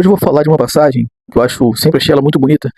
Hoje eu vou falar de uma passagem que eu sempre achei ela muito bonita,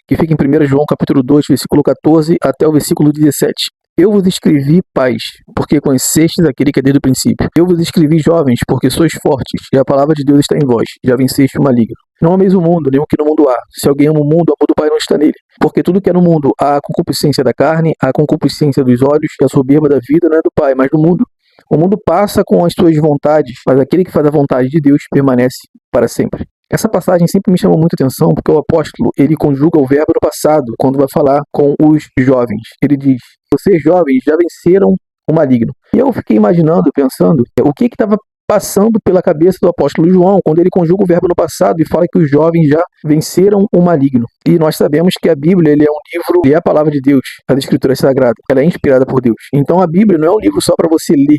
que fica em 1 João capítulo 2, versículo 14 até o versículo 17. Eu vos escrevi, pais, porque conhecestes aquele que é desde o princípio. Eu vos escrevi, jovens, porque sois fortes, e a palavra de Deus está em vós, já venceste o maligno. Não ameis o mundo, nem o que no mundo há. Se alguém ama o mundo, o amor do Pai não está nele. Porque tudo que é no mundo, há a concupiscência da carne, há a concupiscência dos olhos, e a soberba da vida não é do Pai, mas do mundo. O mundo passa com as suas vontades, mas aquele que faz a vontade de Deus permanece para sempre. Essa passagem sempre me chamou muita atenção, porque o apóstolo, ele conjuga o verbo no passado, quando vai falar com os jovens. Ele diz, vocês jovens já venceram o maligno. E eu fiquei imaginando, pensando, o que estava passando pela cabeça do apóstolo João, quando ele conjuga o verbo no passado e fala que os jovens já venceram o maligno. E nós sabemos que a Bíblia, ele é um livro, ele é a palavra de Deus, as Escrituras Sagradas, ela é inspirada por Deus. Então a Bíblia não é um livro só para você ler.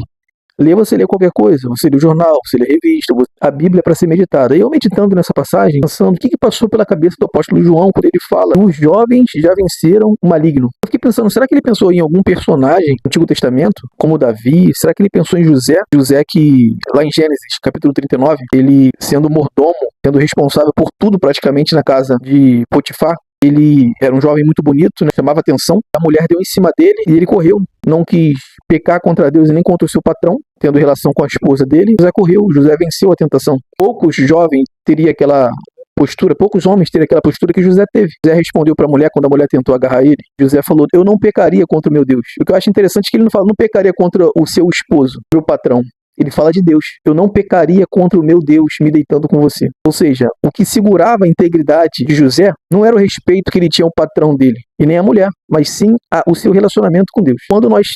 Você lê qualquer coisa, você lê o jornal, você lê revista, a Bíblia é para ser meditada. E eu meditando nessa passagem, pensando o que passou pela cabeça do apóstolo João quando ele fala os jovens já venceram o maligno. Eu fiquei pensando, será que ele pensou em algum personagem do Antigo Testamento, como Davi? Será que ele pensou em José? José que, lá em Gênesis, capítulo 39, ele sendo mordomo, sendo responsável por tudo praticamente na casa de Potifar. Ele era um jovem muito bonito, né? Chamava atenção. A mulher deu em cima dele e ele correu. Não quis pecar contra Deus e nem contra o seu patrão, tendo relação com a esposa dele. José correu, José venceu a tentação. Poucos jovens teriam aquela postura, poucos homens teriam aquela postura que José teve. José respondeu para a mulher quando a mulher tentou agarrar ele. José falou, eu não pecaria contra o meu Deus. O que eu acho interessante é que ele não fala, não pecaria contra o seu esposo, meu patrão. Ele fala de Deus. Eu não pecaria contra o meu Deus me deitando com você. Ou seja, o que segurava a integridade de José não era o respeito que ele tinha ao patrão dele, e nem a mulher, mas sim o seu relacionamento com Deus. Quando nós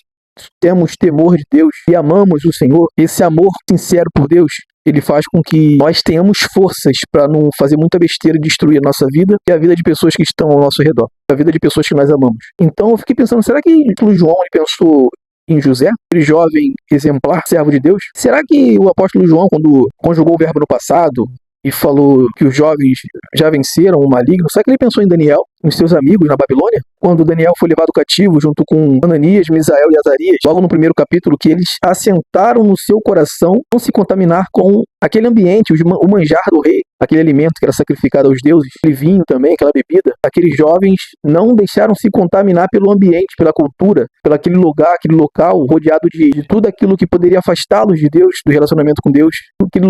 temos temor de Deus e amamos o Senhor, esse amor sincero por Deus, ele faz com que nós tenhamos forças para não fazer muita besteira e destruir a nossa vida e a vida de pessoas que estão ao nosso redor, a vida de pessoas que nós amamos. Então eu fiquei pensando, será que o João ele pensou em José, aquele jovem exemplar, servo de Deus? Será que o apóstolo João, quando conjugou o verbo no passado e falou que os jovens já venceram o maligno, será que ele pensou em Daniel, em seus amigos na Babilônia? Quando Daniel foi levado cativo junto com Ananias, Misael e Azarias, logo no primeiro capítulo, que eles assentaram no seu coração não se contaminar com aquele ambiente, o manjar do rei, aquele alimento que era sacrificado aos deuses, aquele vinho também, aquela bebida. Aqueles jovens não deixaram se contaminar pelo ambiente, pela cultura, pelo aquele lugar, aquele local rodeado de tudo aquilo que poderia afastá-los de Deus, do relacionamento com Deus.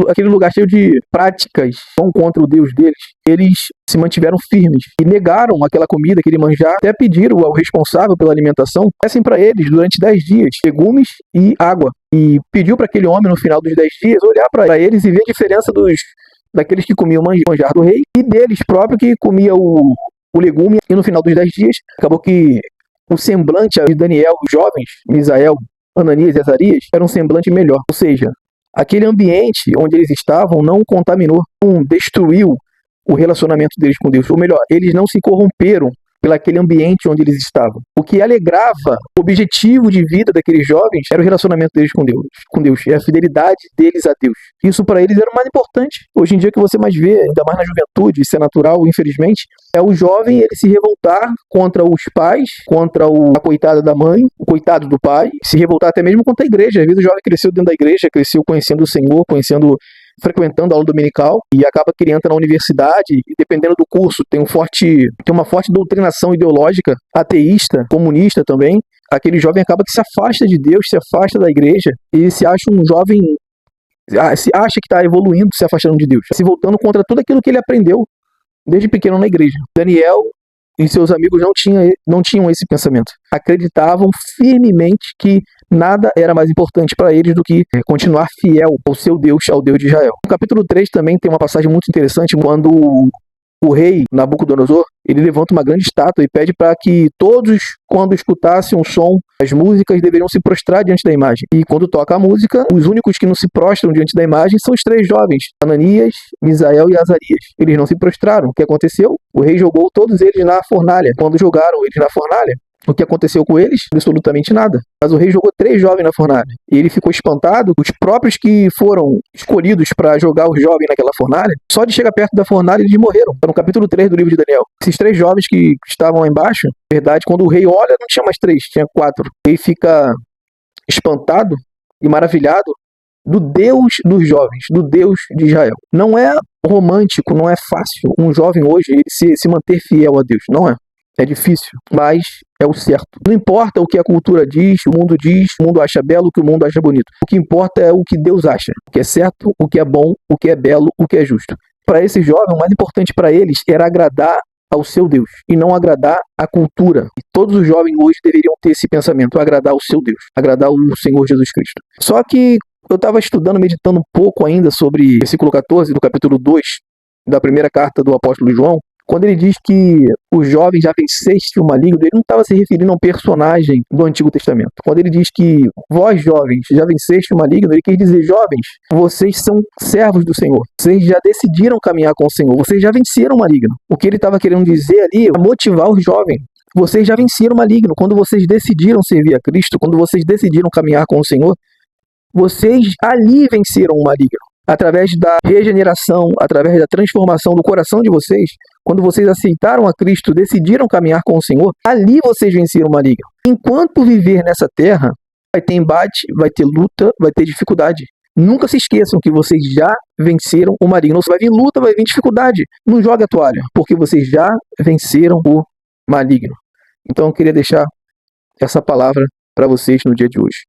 Aquele lugar cheio de práticas vão contra o Deus deles. Eles se mantiveram firmes e negaram aquela comida, aquele manjar, até pediram ao responsável pela alimentação, dessem para eles durante 10 dias legumes e água. E pediu para aquele homem no final dos 10 dias olhar para eles e ver a diferença daqueles que comiam o manjar do rei e deles próprios que comia o legume. E no final dos 10 dias, acabou que o semblante de Daniel, os jovens, Misael, Ananias e Azarias, era um semblante melhor. Ou seja, aquele ambiente onde eles estavam não contaminou, não destruiu o relacionamento deles com Deus. Ou melhor, eles não se corromperam pelaquele ambiente onde eles estavam. O que alegrava o objetivo de vida daqueles jovens era o relacionamento deles com Deus, e a fidelidade deles a Deus. Isso para eles era o mais importante. Hoje em dia, que você mais vê, ainda mais na juventude, isso é natural, infelizmente, é o jovem ele se revoltar contra os pais, contra a coitada da mãe, o coitado do pai, se revoltar até mesmo contra a igreja. Às vezes o jovem cresceu dentro da igreja, cresceu conhecendo o Senhor, frequentando a aula dominical e acaba que ele entra na universidade e, dependendo do curso, tem uma forte doutrinação ideológica, ateísta, comunista também. Aquele jovem acaba que se afasta de Deus, se afasta da igreja e se acha um jovem, se acha que está evoluindo, se afastando de Deus, se voltando contra tudo aquilo que ele aprendeu desde pequeno na igreja. Daniel e seus amigos não tinham esse pensamento. Acreditavam firmemente que nada era mais importante para eles do que continuar fiel ao seu Deus, ao Deus de Israel. No capítulo 3 também tem uma passagem muito interessante, quando o rei Nabucodonosor, ele levanta uma grande estátua e pede para que todos, quando escutassem o som, as músicas deveriam se prostrar diante da imagem. E quando toca a música, os únicos que não se prostram diante da imagem são os 3 jovens, Ananias, Misael e Azarias. Eles não se prostraram. O que aconteceu? O rei jogou todos eles na fornalha. Quando jogaram eles na fornalha, o que aconteceu com eles? Absolutamente nada. Mas o rei jogou 3 jovens na fornalha. E ele ficou espantado. Os próprios que foram escolhidos para jogar os jovens naquela fornalha, só de chegar perto da fornalha eles morreram. Está no capítulo 3 do livro de Daniel. Esses 3 jovens que estavam lá embaixo, na verdade, quando o rei olha, não tinha mais 3, tinha 4. O rei fica espantado e maravilhado do Deus dos jovens, do Deus de Israel. Não é romântico, não é fácil um jovem hoje ele se manter fiel a Deus, não é? É difícil, mas é o certo. Não importa o que a cultura diz, o mundo acha belo, o que o mundo acha bonito. O que importa é o que Deus acha, o que é certo, o que é bom, o que é belo, o que é justo. Para esse jovem, o mais importante para eles era agradar ao seu Deus e não agradar a cultura. E todos os jovens hoje deveriam ter esse pensamento, agradar o seu Deus, agradar o Senhor Jesus Cristo. Só que eu estava estudando, meditando um pouco ainda sobre versículo 14 do capítulo 2 da primeira carta do apóstolo João, quando ele diz que os jovens já venceste o maligno, ele não estava se referindo a um personagem do Antigo Testamento. Quando ele diz que vós, jovens, já venceste o maligno, ele quer dizer, jovens, vocês são servos do Senhor. Vocês já decidiram caminhar com o Senhor. Vocês já venceram o maligno. O que ele estava querendo dizer ali é motivar os jovens. Vocês já venceram o maligno. Quando vocês decidiram servir a Cristo, quando vocês decidiram caminhar com o Senhor, vocês ali venceram o maligno. Através da regeneração, através da transformação do coração de vocês, quando vocês aceitaram a Cristo, decidiram caminhar com o Senhor, ali vocês venceram o maligno. Enquanto viver nessa terra, vai ter embate, vai ter luta, vai ter dificuldade. Nunca se esqueçam que vocês já venceram o maligno. Vai vir luta, vai vir dificuldade. Não jogue a toalha, porque vocês já venceram o maligno. Então eu queria deixar essa palavra para vocês no dia de hoje.